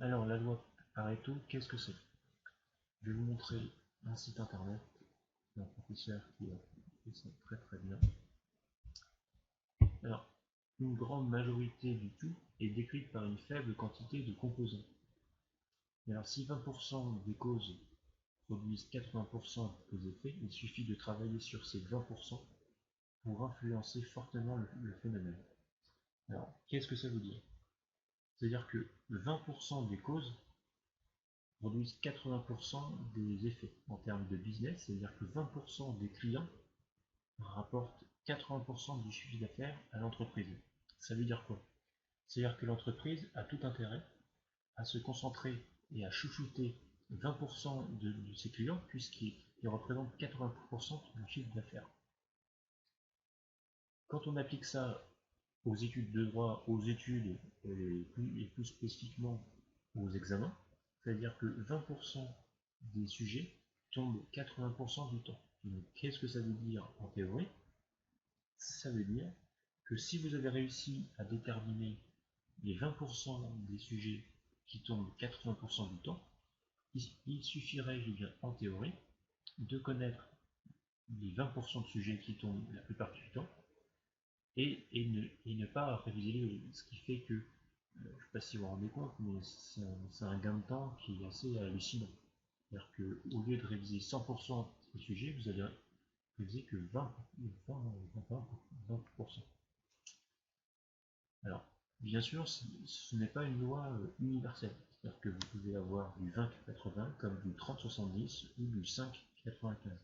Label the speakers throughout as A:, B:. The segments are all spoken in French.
A: Alors, la loi Pareto, qu'est-ce que c'est? Je vais vous montrer un site internet d'un professeur qui a fait ça très très bien. Alors, une grande majorité du tout est décrite par une faible quantité de composants. Et alors, si 20% des causes produisent 80% des effets, il suffit de travailler sur ces 20% pour influencer fortement le phénomène. Alors, qu'est-ce que ça veut dire? C'est-à-dire que 20% des causes produisent 80% des effets en termes de business, c'est-à-dire que 20% des clients rapportent 80% du chiffre d'affaires à l'entreprise. Ça veut dire quoi? C'est-à-dire que l'entreprise a tout intérêt à se concentrer et à chouchouter 20% de ses clients puisqu'ils représentent 80% du chiffre d'affaires. Quand on applique ça aux études de droit, aux études et plus spécifiquement aux examens, c'est-à-dire que 20% des sujets tombent 80% du temps. Qu'est-ce que ça veut dire en théorie? Ça veut dire que si vous avez réussi à déterminer les 20% des sujets qui tombent 80% du temps, il suffirait, je veux dire, en théorie, de connaître les 20% de sujets qui tombent la plupart du temps et ne pas réviser, ce qui fait que, je ne sais pas si vous vous rendez compte, mais c'est un gain de temps qui est assez hallucinant. C'est-à-dire qu'au lieu de réviser 100% des sujets, vous allez réviser que 20%. Alors, bien sûr, ce n'est pas une loi universelle. C'est-à-dire que vous pouvez avoir du 20-80 comme du 30-70 ou du 5-95.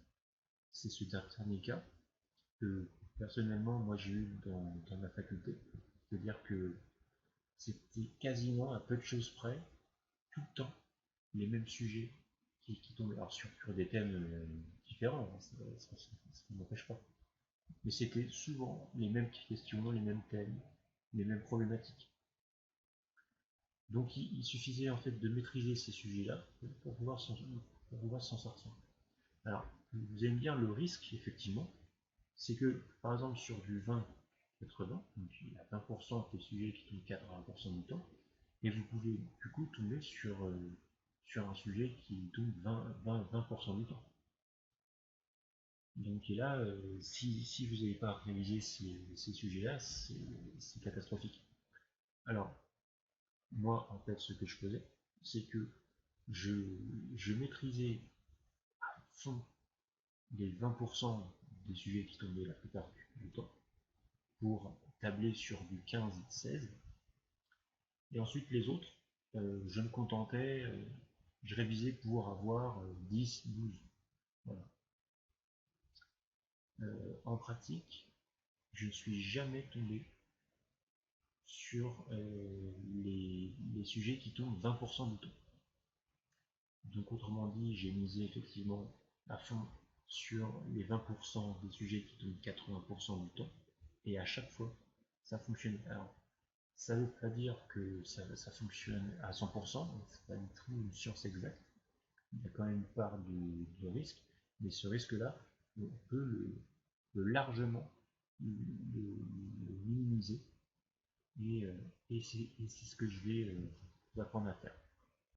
A: C'est ce dernier cas que personnellement moi j'ai eu dans ma faculté. C'est-à-dire que c'était quasiment à peu de choses près, tout le temps, les mêmes sujets qui tombaient. Alors sur des thèmes différents, hein, ça ne m'empêche pas. Mais c'était souvent les mêmes questions, les mêmes thèmes, les mêmes problématiques. Donc il suffisait en fait de maîtriser ces sujets-là pour pouvoir s'en sortir. Alors, vous allez me dire le risque, effectivement, c'est que, par exemple, sur du 20-80, donc il y a 20% des sujets qui tombent 80% du temps, et vous pouvez du coup tomber sur un sujet qui tombe 20% du temps. Donc et là, si vous n'avez pas révisé ces sujets-là, c'est catastrophique. Alors, moi, en fait, ce que je faisais, c'est que je, je maîtrisais à fond les 20% des sujets qui tombaient la plupart du temps pour tabler sur du 15-16. Et ensuite, les autres, je me contentais, je révisais pour avoir 10-12. Voilà. En pratique, je ne suis jamais tombé sur les sujets qui tombent 20% du temps. Donc autrement dit, j'ai misé effectivement à fond sur les 20% des sujets qui tombent 80% du temps. Et à chaque fois, ça fonctionne. Alors, ça ne veut pas dire que ça fonctionne à 100%, c'est pas du tout une science exacte. Il y a quand même une part de risque, mais ce risque-là, on peut largement le minimiser et c'est ce que je vais vous apprendre à faire.